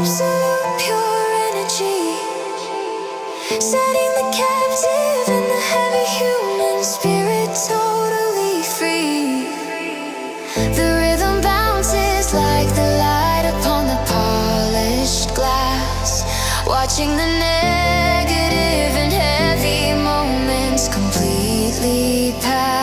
absolute pure energy, setting the captive and the heavy human spirit totally free. The rhythm bounces like the light upon the polished glass, watching the negative and heavy moments completely pass.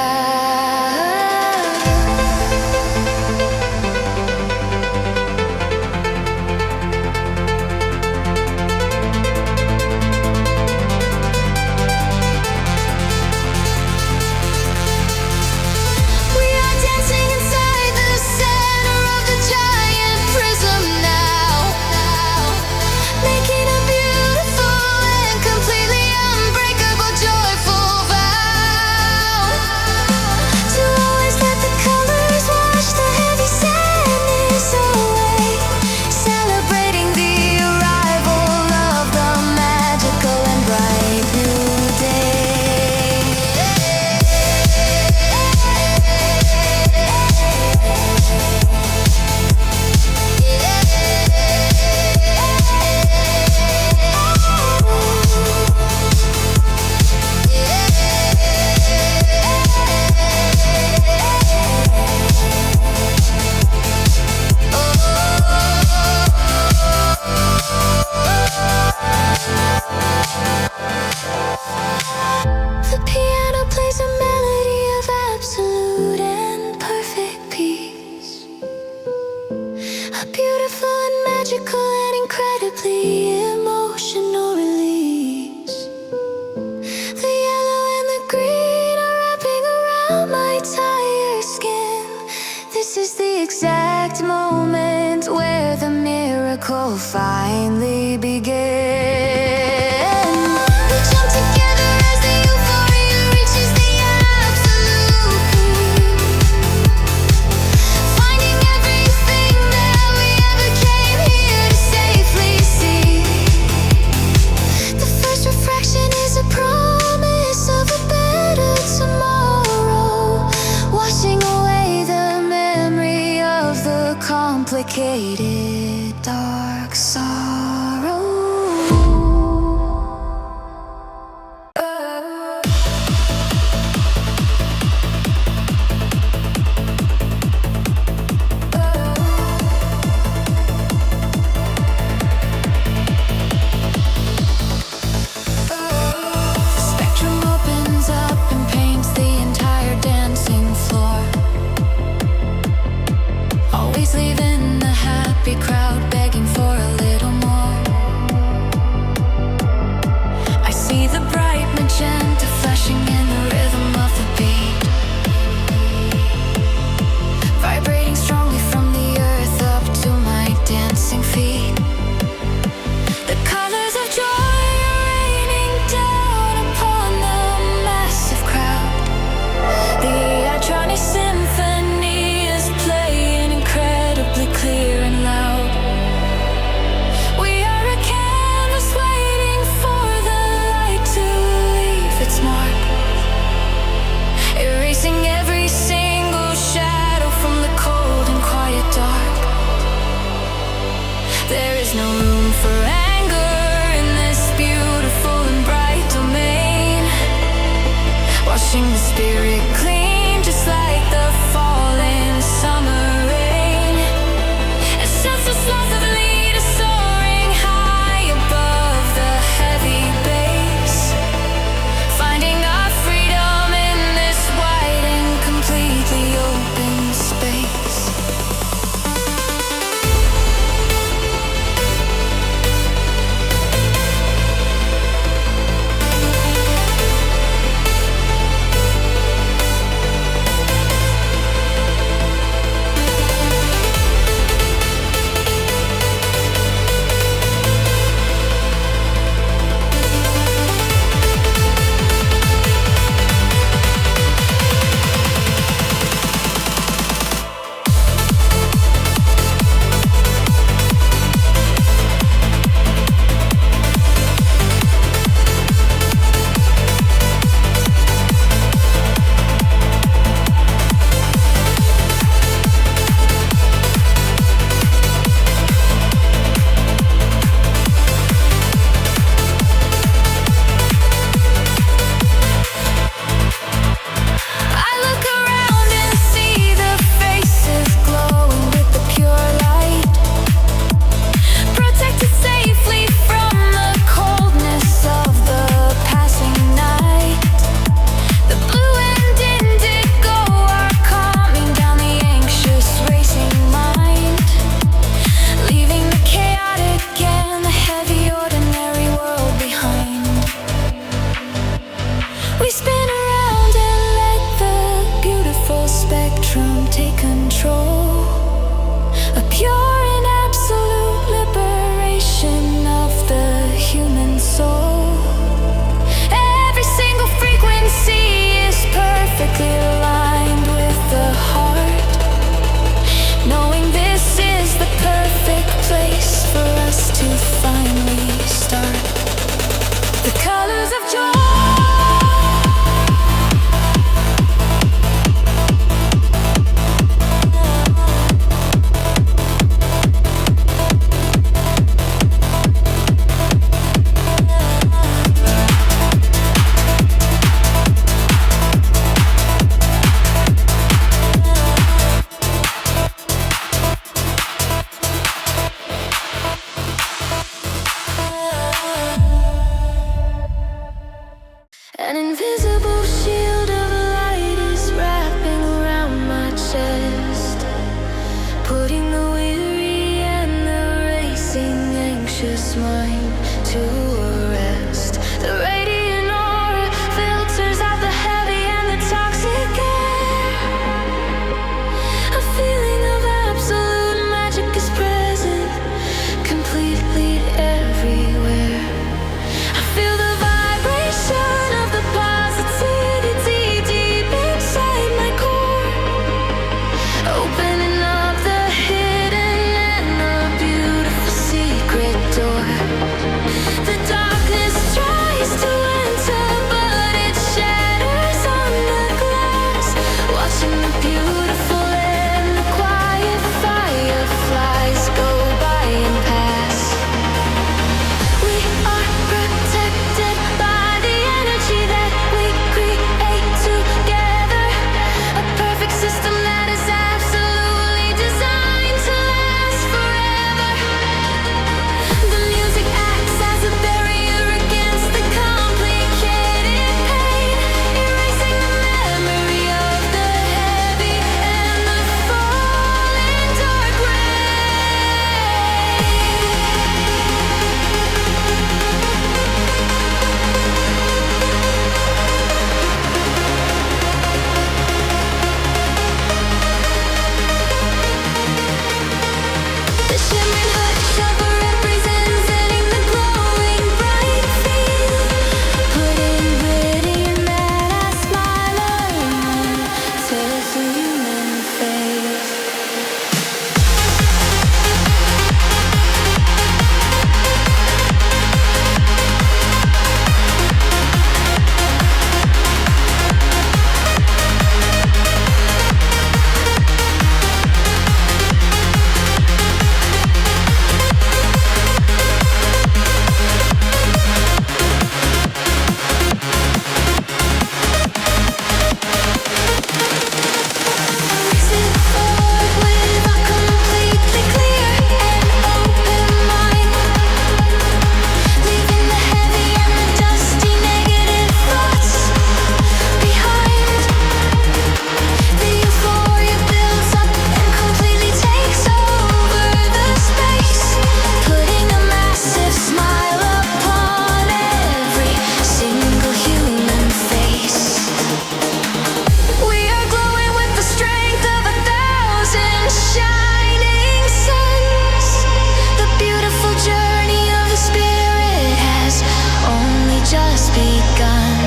Finally begin. We jump together as the euphoria reaches the absolute peak, finding everything that we ever came here to safely see. The first refraction is a promise of a better tomorrow, washing away the memory of the complicated dark sorrow. The spectrum opens up and paints the entire dancing floor, always leaving the happy crowd begging for a little more. I see the bright magenta flashing in the rhythm of the beat, vibrating strongly from the earth up to my dancing feet. The colors of joy are raining down upon the massive crowd. The Aether symphony is playing incredibly clear and loud. We are a canvas waiting for the light to leave its mark, erasing every single shadow from the cold and quiet dark. There is no room for anger in this beautiful and bright domain, washing the spirit clean just like the falling summer rain. A senseless loss of leader soaring high above the heavy bass, finding our freedom in this wide and completely open space. mine to arrest. The radiant aura filters out the heavy and the toxic air. A feeling of absolute magic is present, completely everywhere. I feel the vibration of the positivity deep inside my core, opening up the hidden and the beautiful secret door. The darkness tries to enter, but it shatters on the glass. Watching the beautiful and the quiet fireflies go by and pass. We are protected by the energy that we create together. A perfect system that is absolutely designed to last forever. The music acts as a barrier against the complicated pain, erasing the memory of the heavy and the falling dark rain. The shimmering hood shopper represents setting the glowing bright field. Putting gritty in that I smile around to the human face. Sit forward with a completely clear and open mind, leaving the heavy and the dusty negative thoughts behind. The euphoria builds up and completely takes over the space, putting a massive smile upon every single human face. We are glowing with the strength of 1,000 shining suns. The beautiful journey of the spirit has only just begun.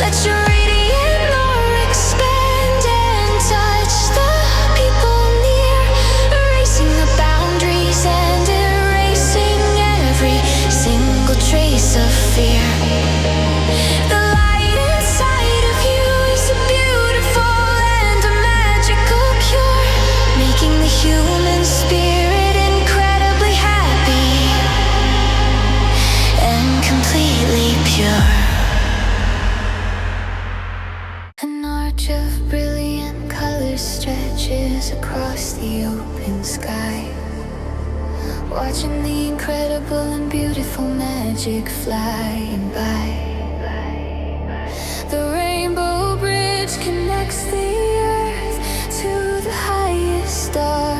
Let your radiant aura expand and touch the people near, erasing the boundaries and erasing every single trace of fear. The light inside of you is a beautiful and a magical cure, making the human spirit incredibly happy and completely pure. An arch of brilliant colors stretches across the open sky, watching the incredible and beautiful magic flying by. The rainbow bridge connects the earth to the highest star,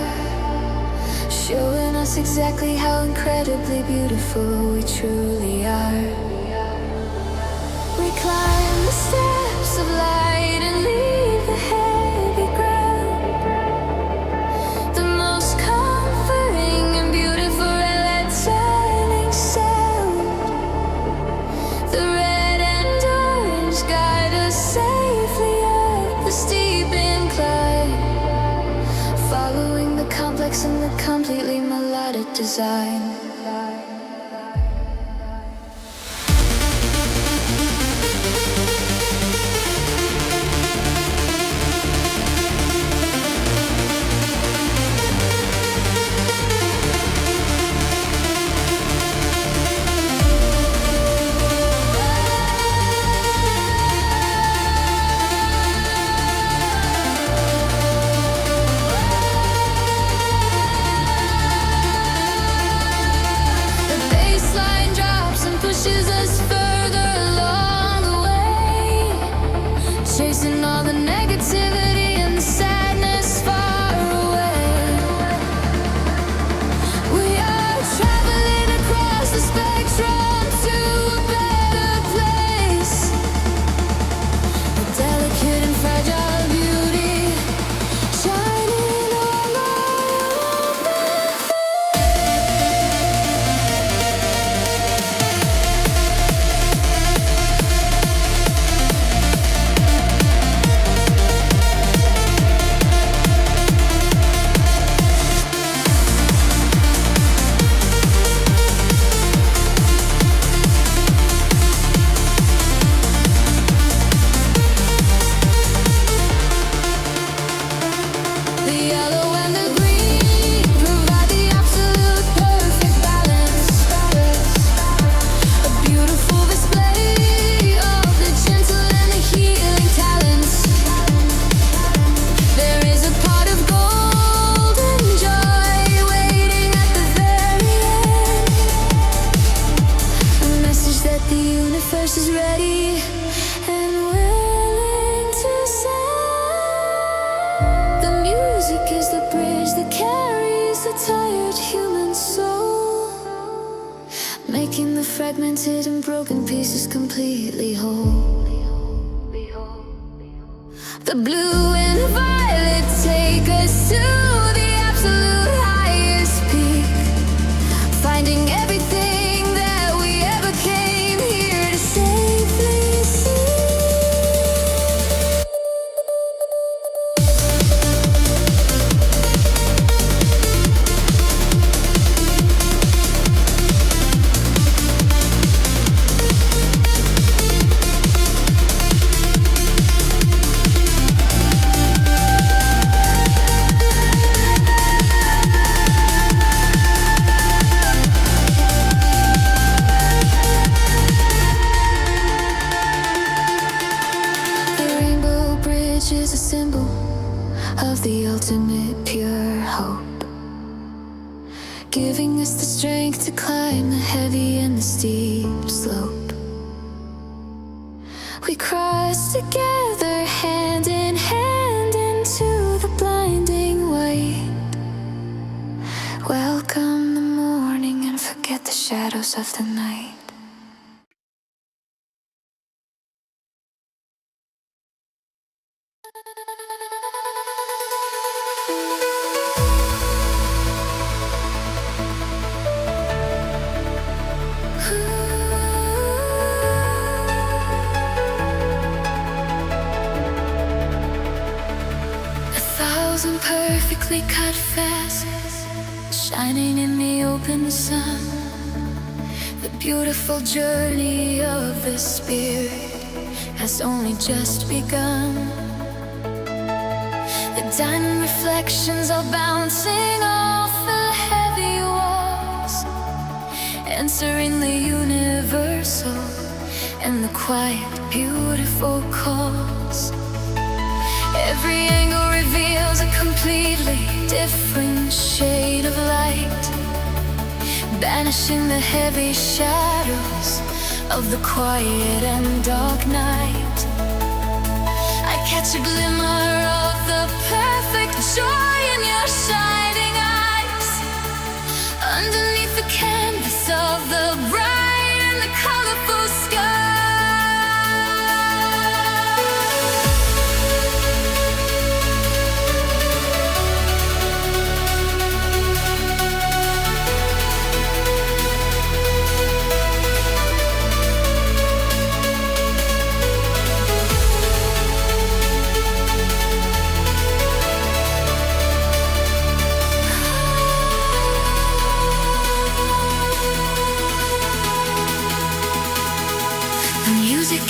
showing us exactly how incredibly beautiful we truly are. We climb the steps of light and leave the heavy ground. The most comforting and beautiful electronic sound. The red and orange guide us safely up the steep incline, following the complex and the completely melodic design. making the fragmented and broken pieces completely whole. The blue and violet take us to the absolute highest peak, finding everything that we ever came here to safely see. Is a symbol of the ultimate pure hope, giving us the strength to climb the heavy and the steep slope. We cross together hand in hand into the blinding white. Welcome the morning and forget the shadows of the night. 1,000 perfectly cut facets shining in the open sun. The beautiful journey of the spirit has only just begun. The diamond reflections are bouncing off the heavy walls, answering the universal and the quiet, beautiful calls. Every angle reveals a completely different shade of light, banishing the heavy shadows of the quiet and dark night. I catch a glimmer of the perfect joy in your shining eyes, underneath the canvas of the bright and the colorful sky.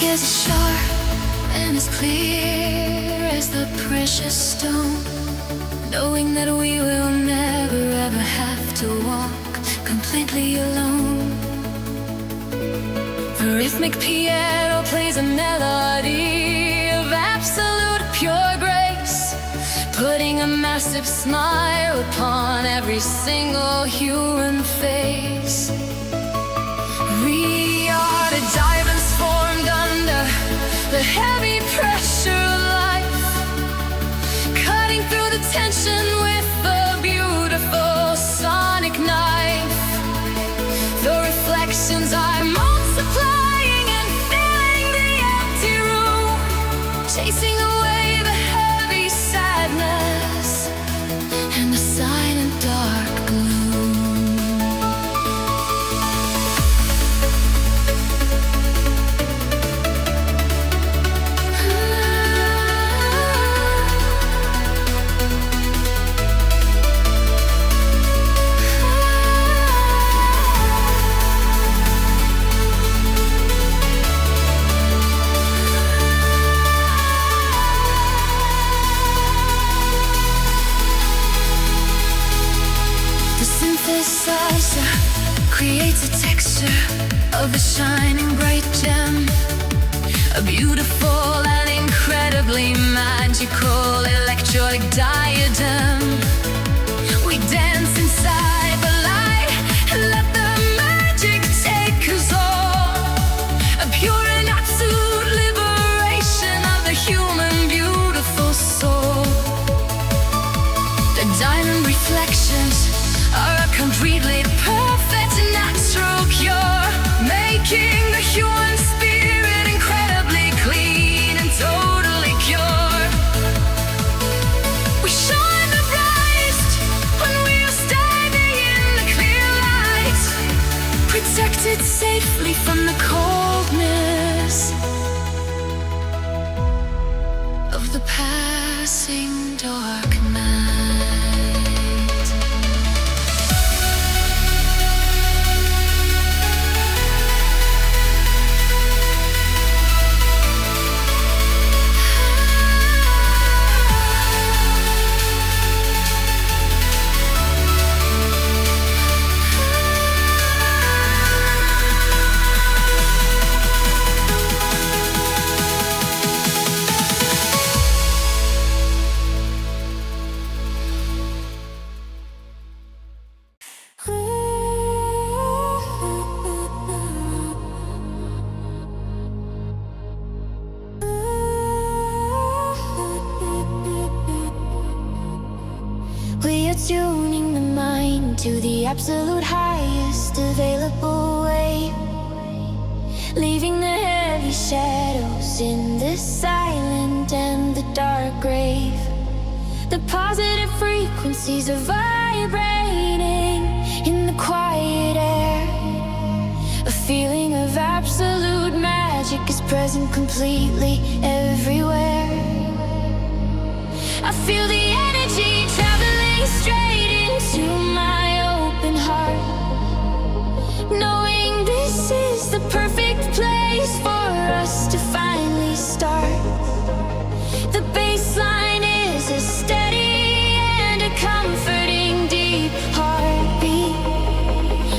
As sharp and as clear as the precious stone, knowing that we will never ever have to walk completely alone. The rhythmic piano plays a melody of absolute pure grace, putting a massive smile upon every single human face. We are the diamonds formed under the heavy pressure of life, cutting through the tension with the beautiful sonic knife. The reflections are multiplying and filling the empty room, chasing away the heavy sadness and the silent dark gloom. Creates a texture of a shining bright gem, a beautiful and incredibly magical electronic diadem. We dance inside the light and let the magic take us all, a pure and absolute liberation of the human beautiful soul. The diamond reflections are a completely perfect natural cure, protected safely from the coldness of the passing dark night. Tuning the mind to the absolute highest available way, leaving the heavy shadows in the silent and the dark grave. The positive frequencies are vibrating in the quiet air. A feeling of absolute magic is present completely everywhere. I feel the energy traveling straight into my open heart, knowing this is the perfect place for us to finally start. The bassline is a steady and a comforting deep heartbeat,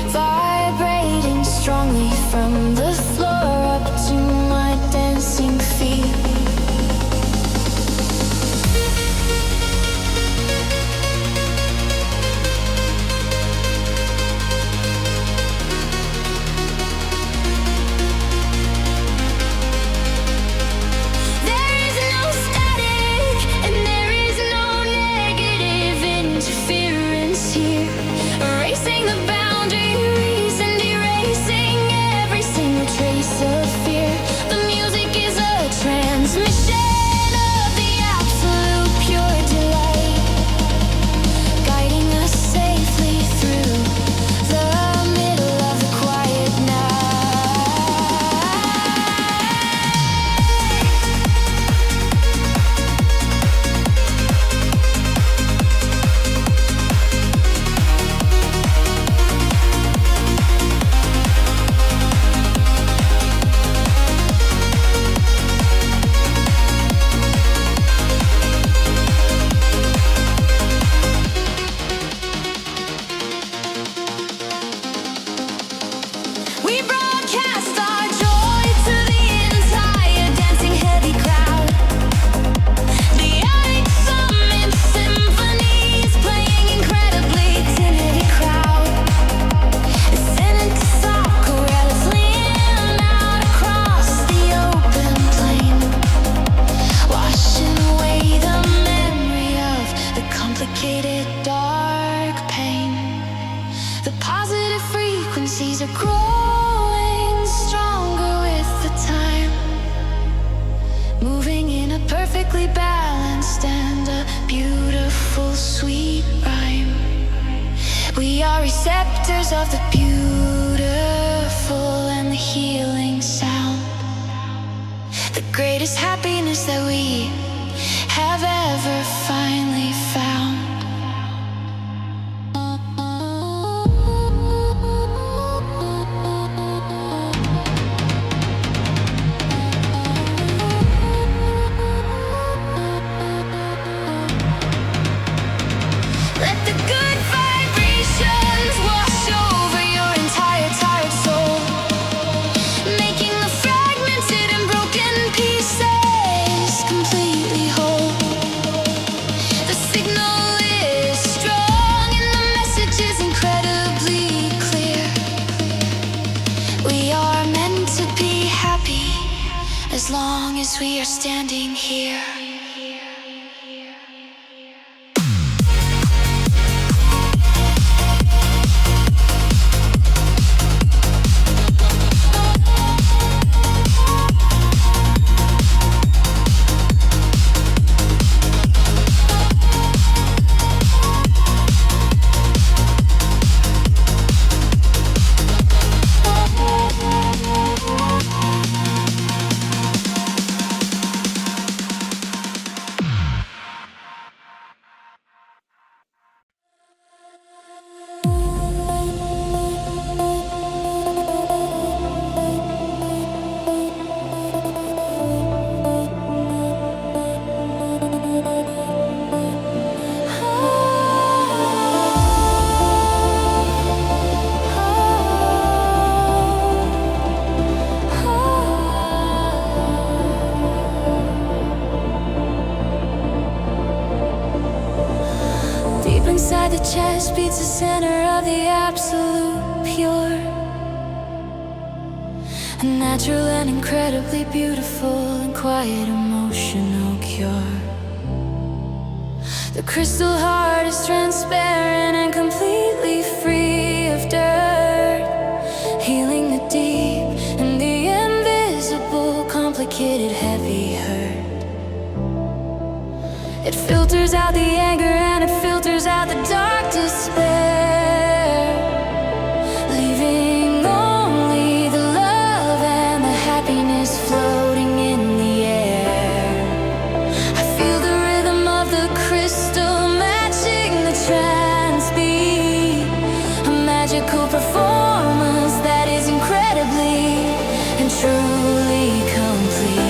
vibrating strongly from the floor up to my dancing feet. Receptors of the beautiful and the healing sound, the greatest happiness that we have ever finally found. Let the good vibrations wash over your entire tired soul, making the fragmented and broken pieces completely whole. The signal is strong and the message is incredibly clear. We are meant to be happy as long as we are standing here. A natural and incredibly beautiful and quiet emotional cure. The crystal heart is transparent and completely free of dirt, healing the deep and the invisible, complicated, heavy hurt. It filters out the anger and it filters out the dark despair, leaving only the love and the happiness floating in the air. I feel the rhythm of the crystal matching the trance beat, a magical performance that is incredibly and truly complete.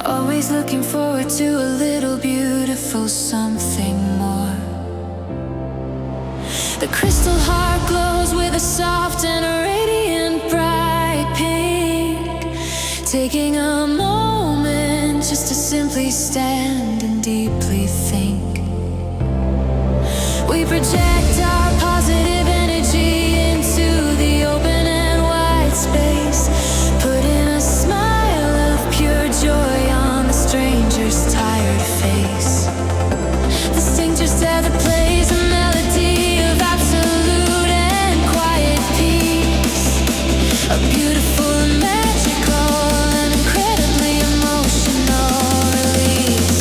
Always looking forward to a little beautiful something more. The crystal heart glows with a soft and a radiant bright pink, taking a moment just to simply stand and deeply think. We project our positive energy into the open and wide space, putting a smile of pure joy on the stranger's tired face. The stranger said it plays a melody of absolute and quiet peace, a beautiful and magical and incredibly emotional release.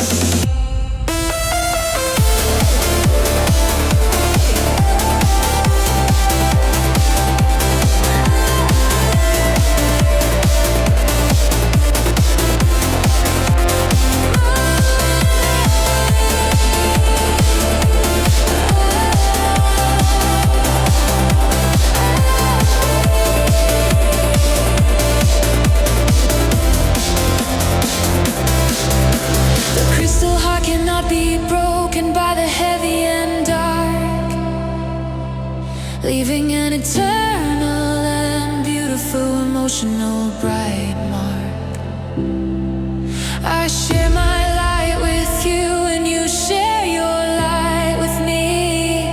Leaving an eternal and beautiful emotional bright mark. I share my light with you and you share your light with me,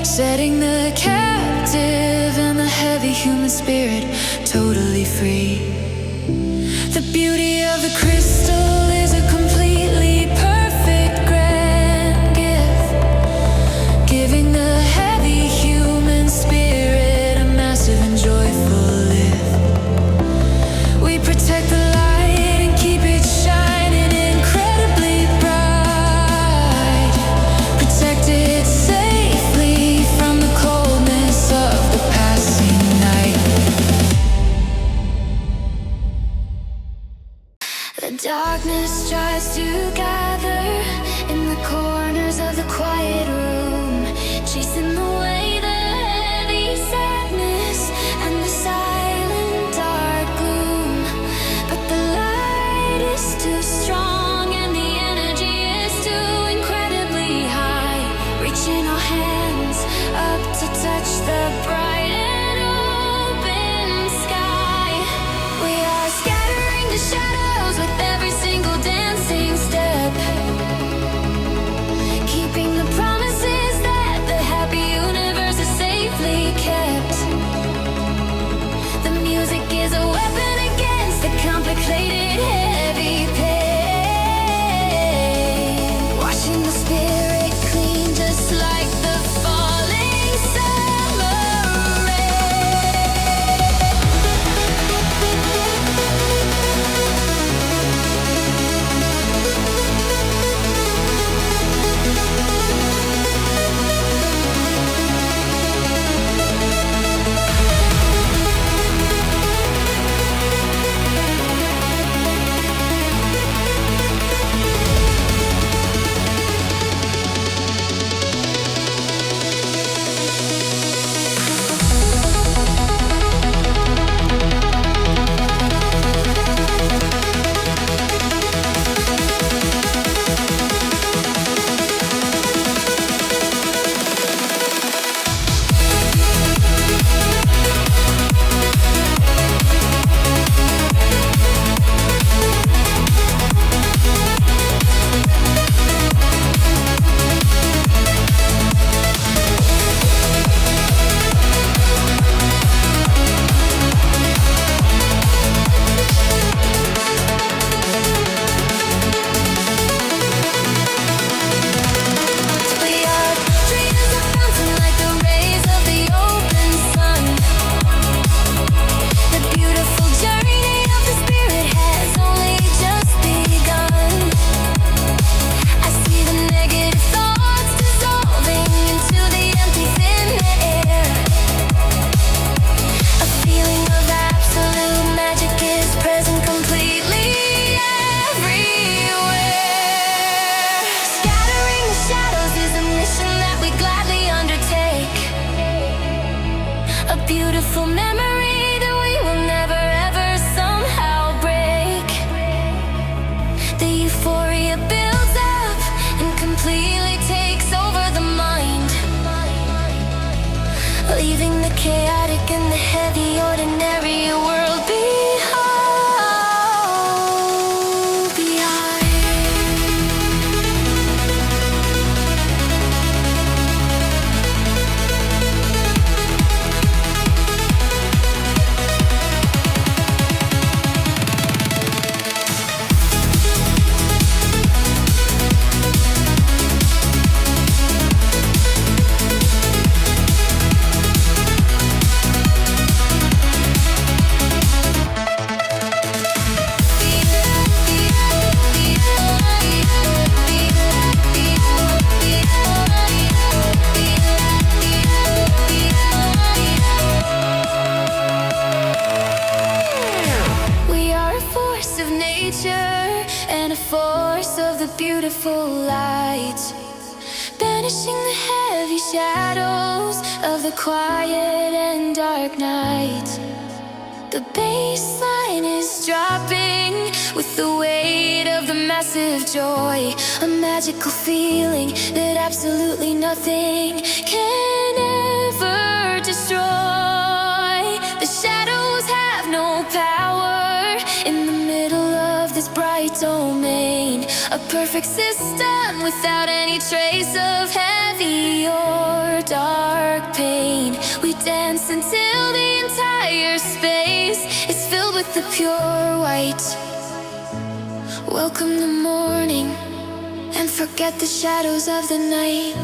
setting the captive and the heavy human spirit totally free. The beauty of the crystal is a completely perfect grand gift, giving the heavy human spirit a massive and joyful lift. We protect the light and keep it shining incredibly bright, protect it safely from the coldness of the passing night. The darkness painful memory that we will never ever somehow break. The euphoria builds up and completely takes over the mind, leaving the chaotic and the heavy ordinary world behind. Beautiful light, banishing the heavy shadows of the quiet and dark night. The bassline is dropping with the weight of the massive joy, a magical feeling that absolutely nothing can ever destroy. The shadows have no power in the middle of this bright domain, a perfect system without any trace of heavy or dark pain. We dance until the entire space is filled with the pure white. Welcome the morning and forget the shadows of the night.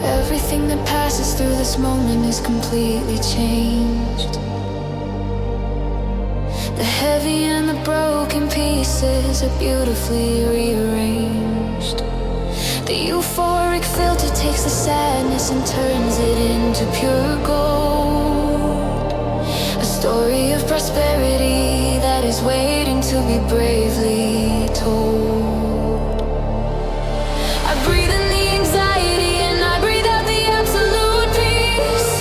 Everything that passes through this moment is completely changed. The heavy and the broken pieces are beautifully rearranged. The euphoric filter takes the sadness and turns it into pure gold. A story of prosperity that is waiting to be bravely told. I breathe in the anxiety and I breathe out the absolute peace.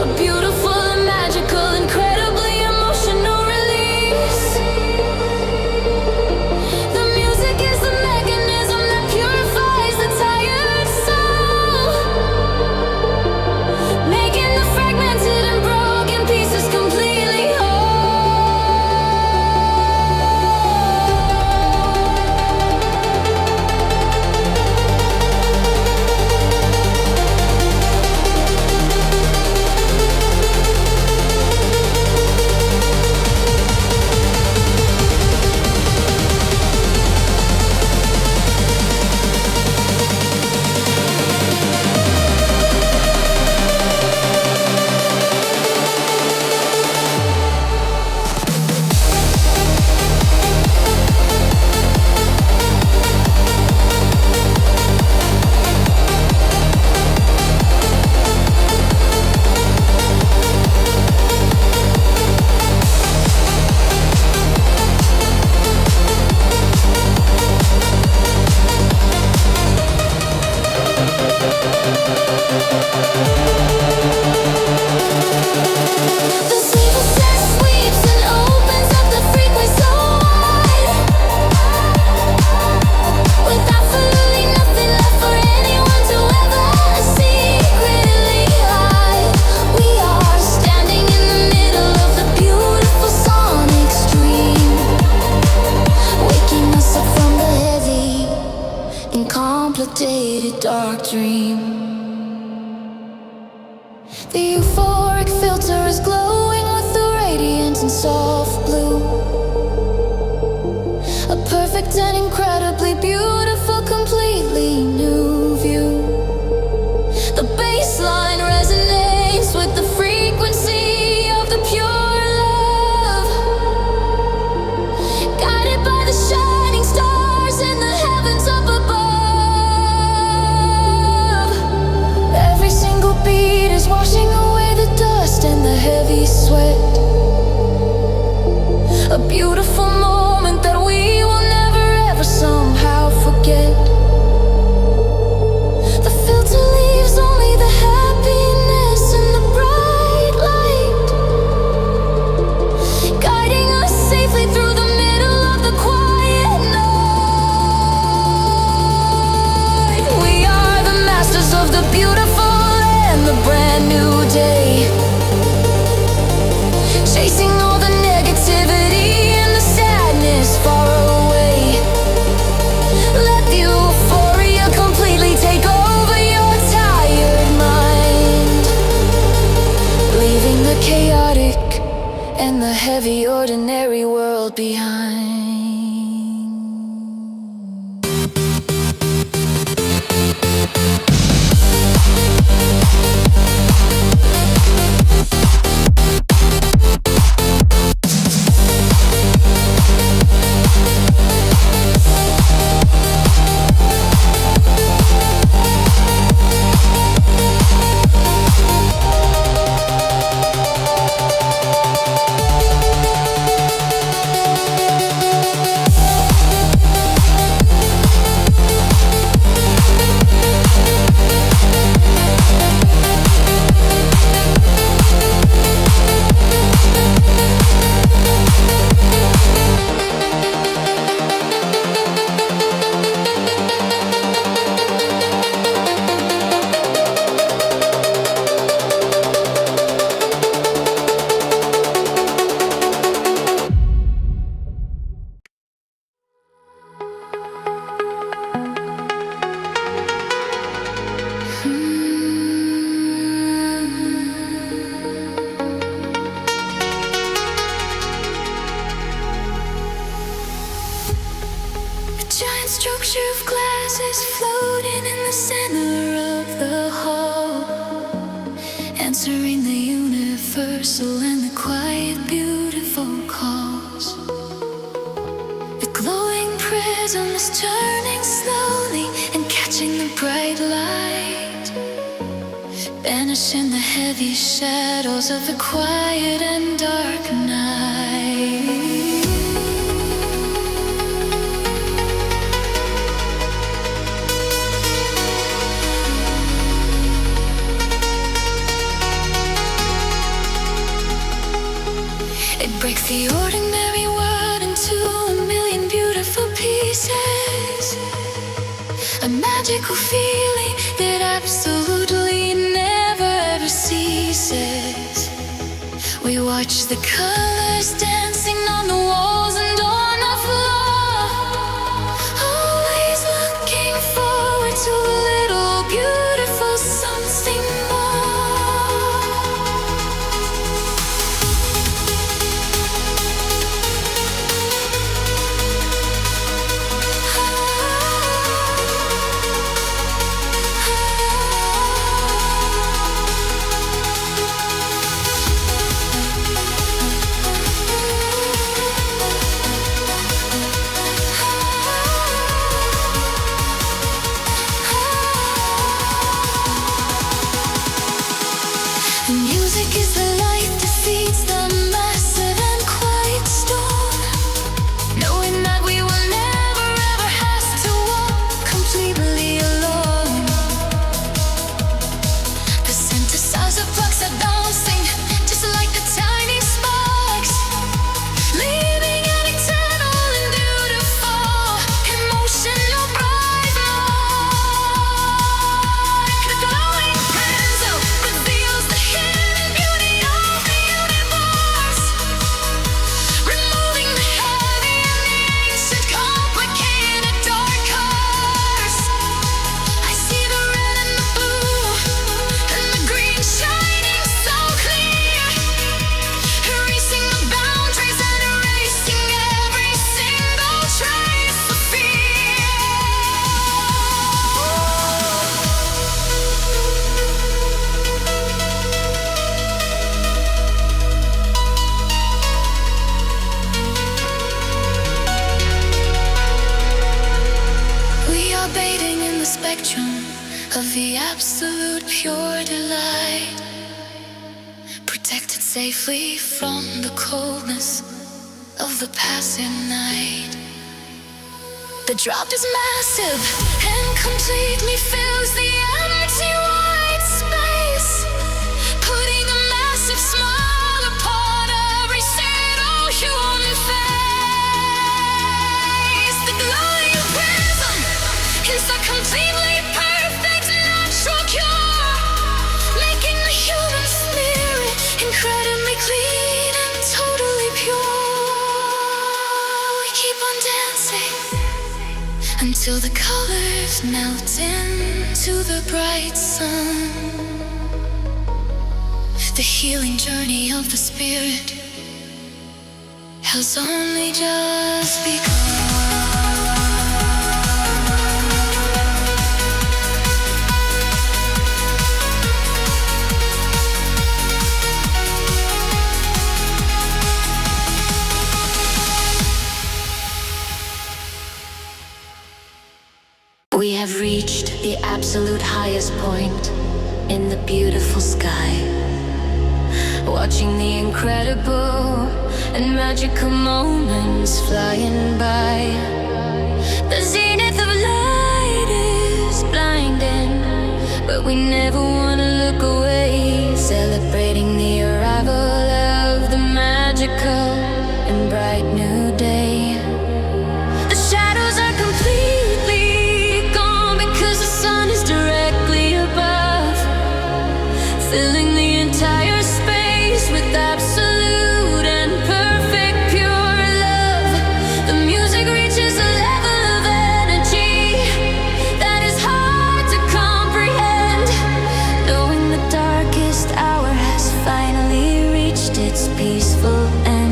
A beautiful and magical, incredibly emotional release. The music is the mechanism that purifies the tired soul, making the fragmented and broken pieces completely complicated dark dream. The euphoric filter is glowing with the radiance and soft blue. A perfect and incredibly beautiful, completely new view. The bassline resonates with the frequency of the pure love, guided by the shining stars in the heavens up above. heavy sweat. A beautiful moment that we will never ever somehow forget. The filter leaves only the happiness and the bright light, guiding us safely through the middle of the quiet night. We are the masters of the beautiful and the brand new day, chasing all the negativity and the sadness far away. Let the euphoria completely take over your tired mind, leaving the chaotic and the heavy ordinary world behind. Structure of glasses floating in the center of the hall, answering the universal and the quiet, beautiful calls. The glowing prism is turning slowly and catching the bright light, banishing the heavy shadows of the quiet and dark night. Break the ordinary world into a million beautiful pieces, a magical feeling that absolutely never ever ceases. We watch the colors dancing on the walls and on the floor, always looking forward to a little beautiful something more. of the absolute pure delight, protected safely from the coldness of the passing night. The drop is massive and completely fills the empty white space, putting a massive smile upon every single human face. The glowing prism is the completely perfect natural cure, making the human spirit incredibly clean and totally pure. We keep on dancing until the colors melt into the bright sun. The healing journey of the spirit has only just begun. We have reached the absolute highest point in the beautiful sky, watching the incredible and magical moments flying by. The zenith of light is blinding, but we never want to look away, celebrating the arrival of the magical and bright new day. The shadows are completely filling the entire space with absolute and perfect pure love. The music reaches a level of energy that is hard to comprehend, knowing the darkest hour has finally reached its peaceful end.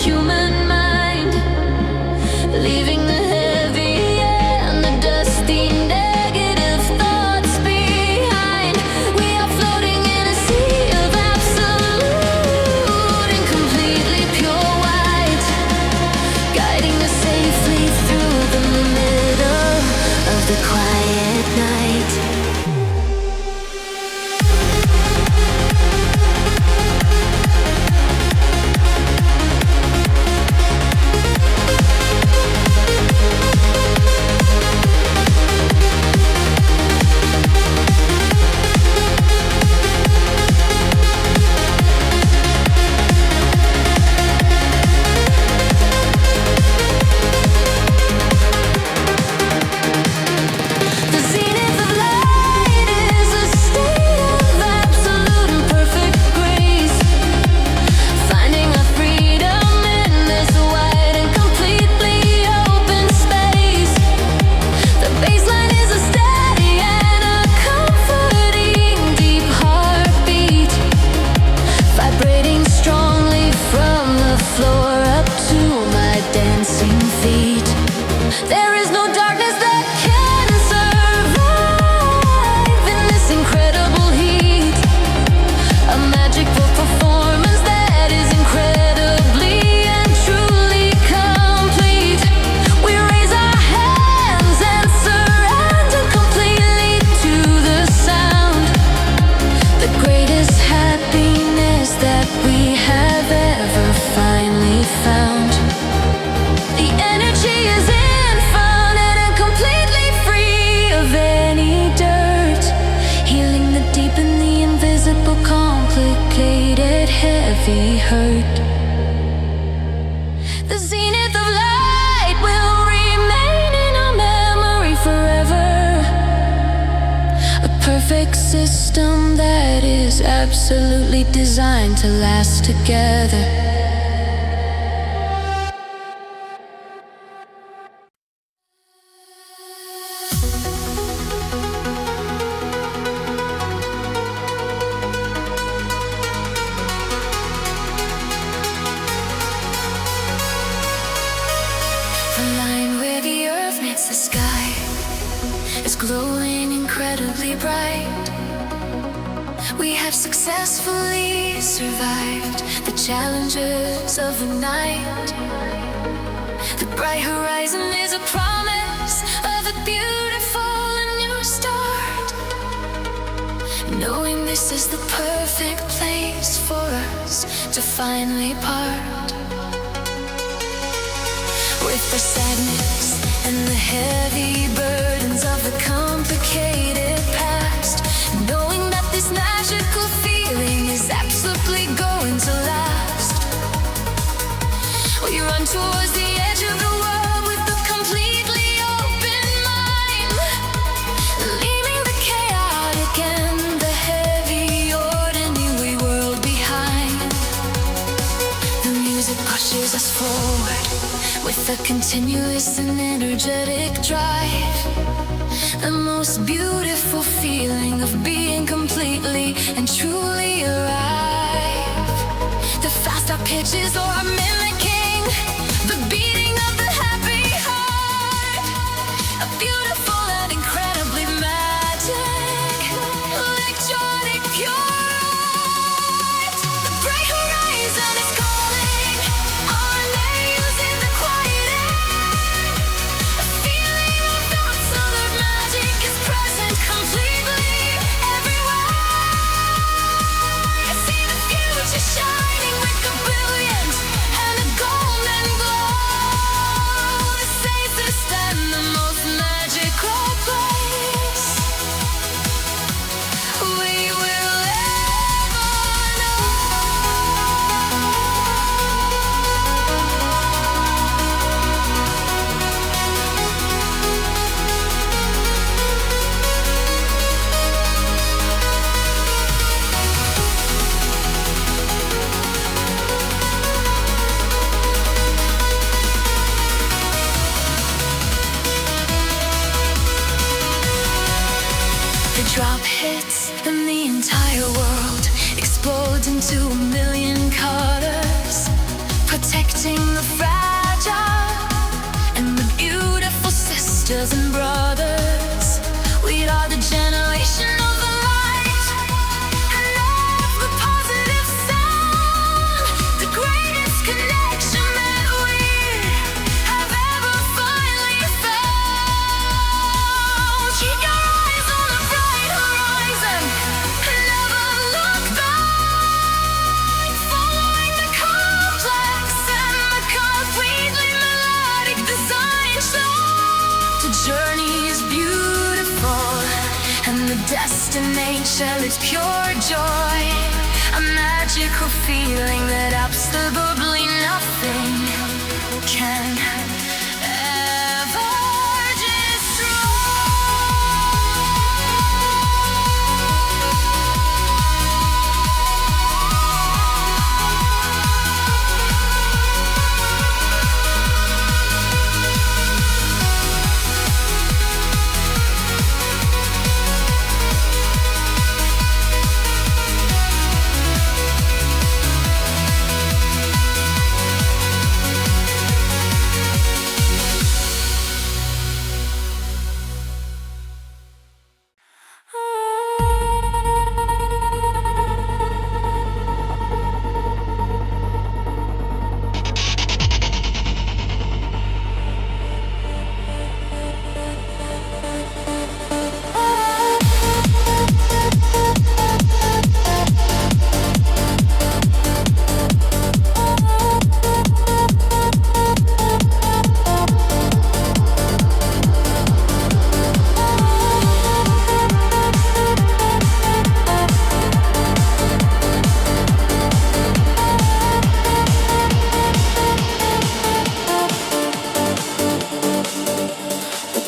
Human mind, leaving the heavy and the dusty negative thoughts behind. We are floating in a sea of absolute and completely pure white, guiding us safely through the middle of the quiet night. Hurt. The zenith of light will remain in our memory forever. A perfect system that is absolutely designed to last together. glowing incredibly bright. We have successfully survived the challenges of the night. The bright horizon is a promise of a beautiful and new start. Knowing this is the perfect place for us to finally part. With the sadness and the heavy burdens of the complicated past, knowing that this magical feeling is absolutely going to last. We run towards the edge of the world with a completely open mind, leaving the chaotic and the heavy ordinary world behind. The music pushes us forward with a continuous and energetic drive. The most beautiful feeling of being completely and truly alive. The fast arpeggios are mimicking the beating of the happy heart. A beautiful and incredibly magic, electronic pure art. The bright horizon is calling our names in the quiet air. A feeling of absolute magic is present completely everywhere. I see the future shining with a brilliance and a golden glow. The safest and the most magical place we will ever know. The drop hits and the entire world explodes into a million colors, protecting the fragile and the beautiful sisters and brothers. We are the generation of the light and of the positive sound, the greatest connection that we have ever finally found. Keep your eyes on the bright horizon and never look back, following the complex and the completely melodic design show. The journey is beautiful and the destination is pure joy. A magical feeling that absolutely nothing can ever destroy.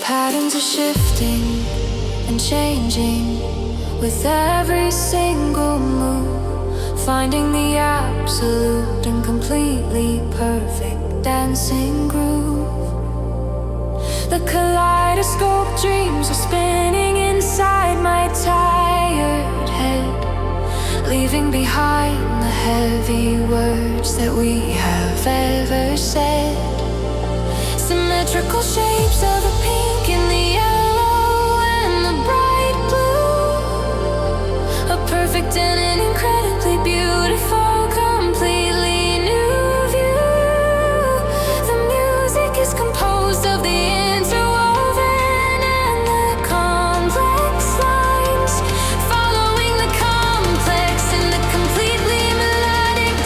Patterns are shifting and changing with every single move, finding the absolute and completely perfect dancing groove. The kaleidoscope dreams are spinning inside my tired head, leaving behind the heavy words that we have ever said. Symmetrical shapes of a pink and the yellow and in an incredibly beautiful, completely new view. The music is composed of the interwoven and the complex lines, following the complex in the completely melodic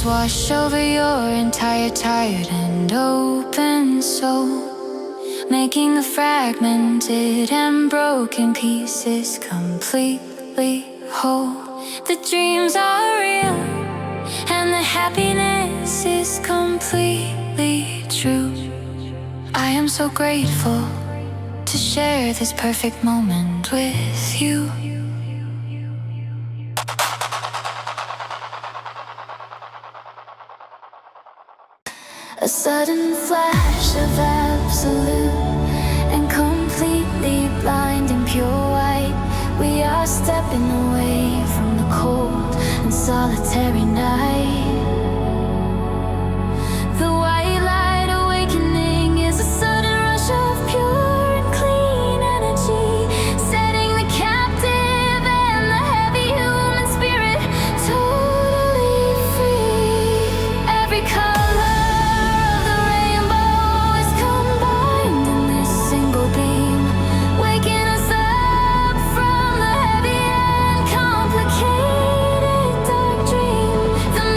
wash over your entire tired and open soul, making the fragmented and broken pieces completely whole. The dreams are real and the happiness is completely true. I am so grateful to share this perfect moment with you. A sudden flash of absolute and completely blind and pure white. We are stepping away from the cold and solitary night. The white light awakening is a sudden rush of pure and clean energy, setting the captive and the heavy human spirit totally free. Every color of the rainbow is combined in this single beam, waking us up from the heavy and complicated dark dream. The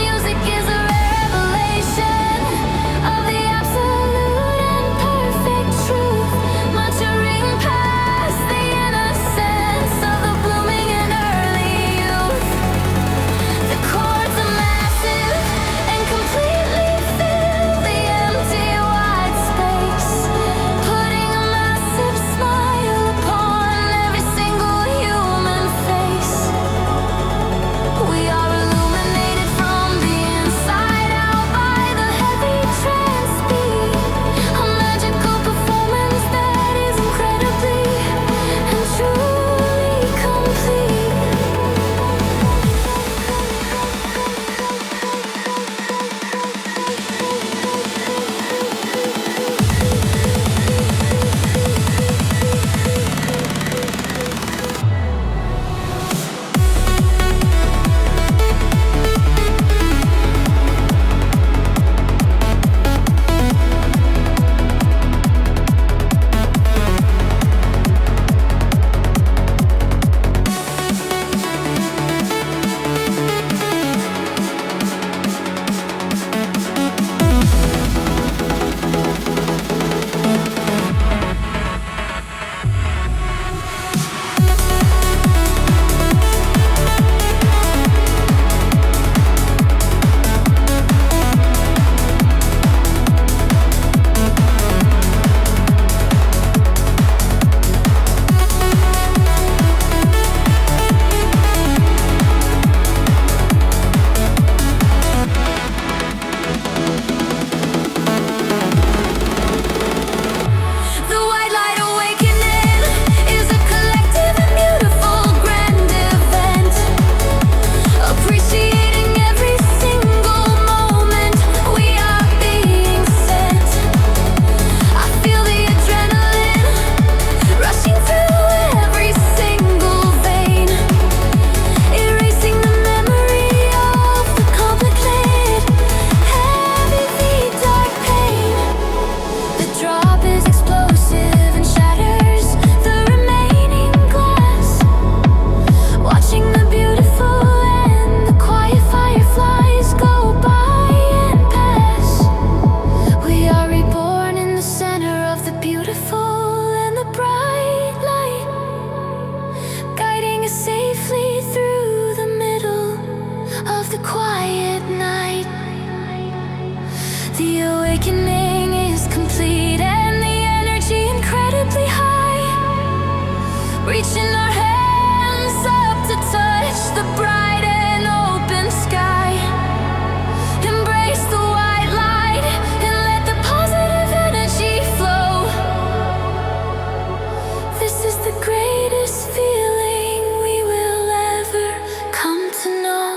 quiet night. The awakening is complete and the energy incredibly high. Reaching our hands up to touch the bright and open sky. Embrace the white light and let the positive energy flow. This is the greatest feeling we will ever come to know.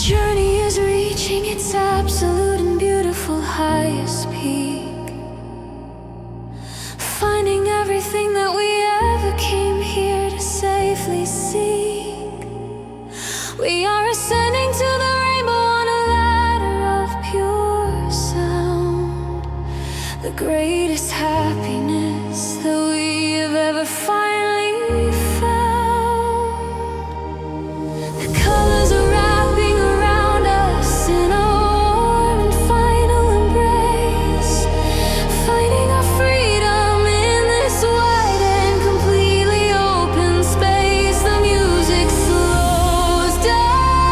Journey is reaching its absolute and beautiful highest peak. Finding everything that we ever came here to safely seek. We are ascending to the rainbow on a ladder of pure sound. The greatest happiness that we have ever finally found. The colors are wrapping around us in a warm and final embrace. Finding our freedom in this wide and completely open space. The music slows down.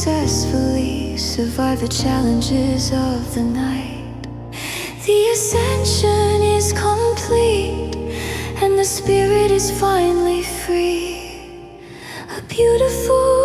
successfully survive the challenges of the night. The ascension is complete, and the spirit is finally free. A beautiful